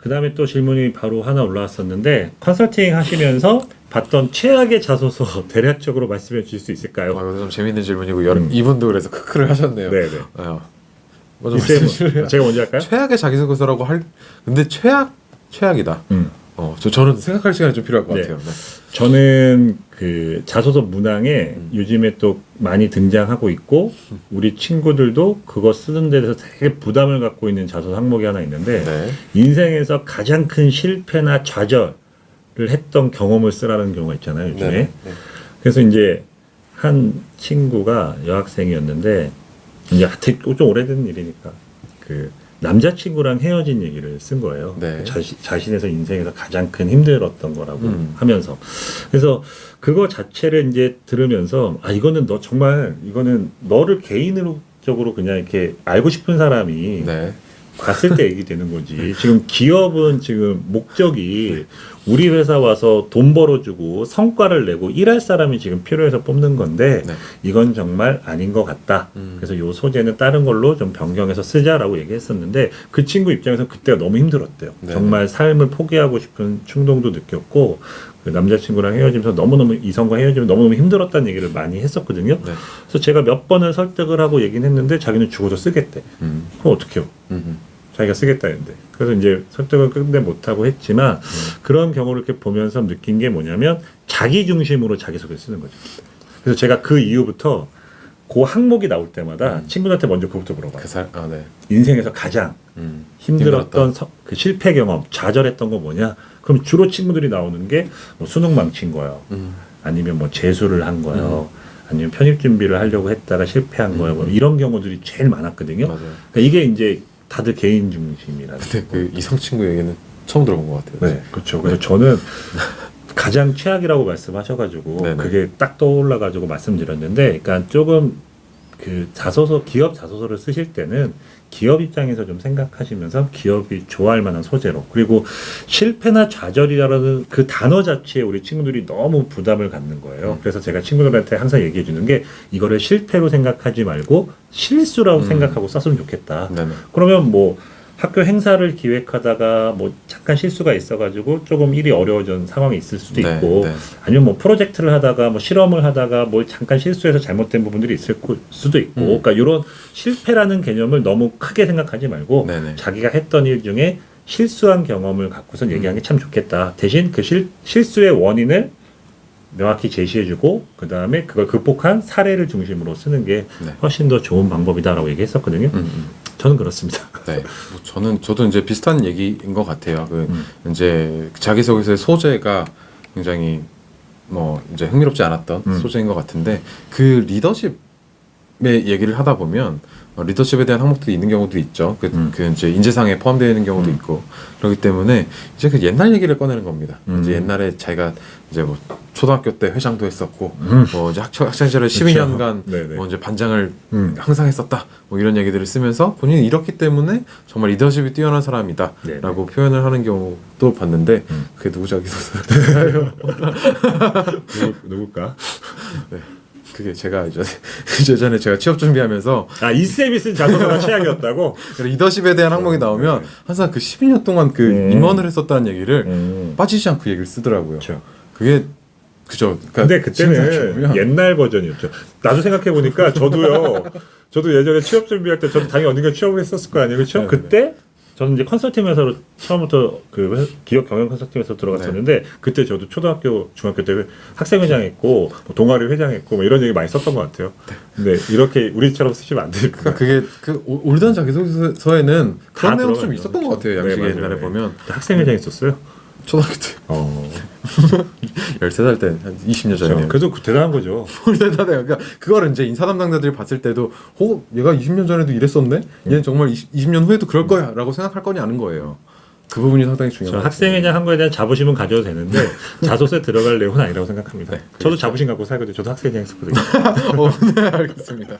그 다음에 또 질문이 바로 하나 올라왔었는데 컨설팅 하시면서 봤던 최악의 자소서 대략적으로 말씀해 주실 수 있을까요? 이거 좀 재밌는 질문이고 이분도 그래서 크크를 하셨네요. 네네. 먼저 말씀해주실래요? 제가 먼저 할까요? 최악의 자기소개서라고 근데 최악이다. 저는 생각할 시간이 좀 필요할 것 네. 같아요. 네. 저는 그 자소서 문항에 요즘에 또 많이 등장하고 있고 우리 친구들도 그거 쓰는 데 대해서 되게 부담을 갖고 있는 자소서 항목이 하나 있는데 네. 인생에서 가장 큰 실패나 좌절을 했던 경험을 쓰라는 경우가 있잖아요, 요즘에. 네. 네. 그래서 이제 한 친구가 여학생이었는데 이제 하여튼 좀 오래된 일이니까 그 남자친구랑 헤어진 얘기를 쓴 거예요. 네. 자신에서 인생에서 가장 큰 힘들었던 거라고 하면서. 그래서 그거 자체를 이제 들으면서 이거는 너 정말 이거는 너를 개인적으로 그냥 이렇게 알고 싶은 사람이 네. 갔을 때 얘기되는 거지. 지금 기업은 지금 목적이 우리 회사 와서 돈 벌어주고 성과를 내고 일할 사람이 지금 필요해서 뽑는 건데 네. 이건 정말 아닌 것 같다. 그래서 요 소재는 다른 걸로 좀 변경해서 쓰자라고 얘기했었는데 그 친구 입장에서 그때가 너무 힘들었대요. 네. 정말 삶을 포기하고 싶은 충동도 느꼈고 그 남자친구랑 헤어지면서 너무너무 이성과 헤어지면 너무너무 힘들었다는 얘기를 많이 했었거든요. 네. 그래서 제가 몇 번을 설득을 하고 얘기는 했는데 자기는 죽어도 쓰겠대. 그럼 어떡해요? 자기가 쓰겠다 했는데. 그래서 이제 설득을 끝내 못하고 했지만 그런 경우를 이렇게 보면서 느낀 게 뭐냐면 자기 중심으로 자기소개를 쓰는 거죠. 그래서 제가 그 이후부터 그 항목이 나올 때마다 친구들한테 먼저 그것부터 물어봐요. 네. 인생에서 가장 힘들었던 그 실패 경험, 좌절했던 거 뭐냐? 그럼 주로 친구들이 나오는 게 뭐 수능 망친 거요. 아니면 뭐 재수를 한 거요. 아니면 편입 준비를 하려고 했다가 실패한 거요. 뭐 이런 경우들이 제일 많았거든요. 맞아요. 그러니까 이게 이제 다들 개인 중심이라는. 근데 그 이성 친구 얘기는 처음 들어본 것 같아요. 네, 그렇죠. 그래서 저는 가장 최악이라고 말씀하셔가지고 네네. 그게 딱 떠올라가지고 말씀드렸는데, 그러니까 조금 그 자소서, 기업 자소서를 쓰실 때는 기업 입장에서 좀 생각하시면서 기업이 좋아할 만한 소재로, 그리고 실패나 좌절이라는 그 단어 자체에 우리 친구들이 너무 부담을 갖는 거예요. 그래서 제가 친구들한테 항상 얘기해 주는 게 이거를 실패로 생각하지 말고 실수라고 생각하고 썼으면 좋겠다. 네네. 그러면 뭐 학교 행사를 기획하다가 뭐 잠깐 실수가 있어가지고 조금 일이 어려워진 상황이 있을 수도 네, 있고, 네. 아니면 뭐 프로젝트를 하다가 뭐 실험을 하다가 뭘 잠깐 실수해서 잘못된 부분들이 있을 수도 있고, 그러니까 이런 실패라는 개념을 너무 크게 생각하지 말고 네네. 자기가 했던 일 중에 실수한 경험을 갖고선 얘기하는 게 참 좋겠다. 대신 그 실수의 원인을 명확히 제시해주고 그 다음에 그걸 극복한 사례를 중심으로 쓰는 게 네. 훨씬 더 좋은 방법이다라고 얘기했었거든요. 저는 그렇습니다. 네, 저도 이제 비슷한 얘기인 것 같아요. 이제 자기소개서의 소재가 굉장히 뭐 이제 흥미롭지 않았던 소재인 것 같은데 그 리더십의 얘기를 하다 보면 리더십에 대한 항목들이 있는 경우도 있죠. 그 이제 인재상에 포함되어 있는 경우도 있고 그렇기 때문에 이제 그 옛날 얘기를 꺼내는 겁니다. 이제 옛날에 자기가 이제 뭐 초등학교 때 회장도 했었고 뭐 이제 학창 시절에 12년간 네네. 뭐 이제 반장을 항상 했었다. 뭐 이런 얘기들을 쓰면서 본인이 이렇기 때문에 정말 리더십이 뛰어난 사람이다라고 표현을 하는 경우도 봤는데 그게 누구 자기소설인가요? 누굴까? 네. 그게 제가 이제 예전에 제가 취업 준비하면서 이쌤이 쓴 자소서가 최악이었다고? 리더십에 대한 항목이 나오면 항상 그 12년 동안 그 임원을 했었다는 얘기를 빠지지 않고 얘기를 쓰더라고요. 그렇죠. 그게 그죠. 그러니까 근데 그때는 옛날 버전이었죠. 나도 생각해 보니까 저도 예전에 취업 준비할 때 저도 당연히 언젠가 취업을 했었을 거 아니에요, 그렇죠? 네, 그때 저는 이제 컨설팅 회사로 처음부터 그 기업 경영 컨설팅 회사로 들어갔었는데 그때 저도 초등학교, 중학교 때 학생회장 했고 뭐 동아리 회장 했고 뭐 이런 얘기 많이 썼던 것 같아요. 근데 이렇게 우리처럼 쓰시면 안 되니까. 그러니까 그게 그 올드한 자기소개서에는 그런 내용 좀 들어가죠. 있었던 것 같아요. 양식에 네, 옛날에 맞아요. 보면 학생회장 했었어요? 초등학교 때 13살 때 한 20년 전이네요. 그래도 대단한 거죠. 그러니까 그거를 이제 인사 담당자들이 봤을 때도 얘가 20년 전에도 이랬었네? 얘는 정말 20년 후에도 그럴 거야 라고 생각할 거냐 아는 거예요. 그 부분이 상당히 중요해요. 학생회장 한 거에 대한 자부심은 가져도 되는데 자소서에 들어갈 내용은 아니라고 생각합니다. 네, 저도 자부심 갖고 살거든요. 저도 학생회장 했었거든요. 네, 알겠습니다.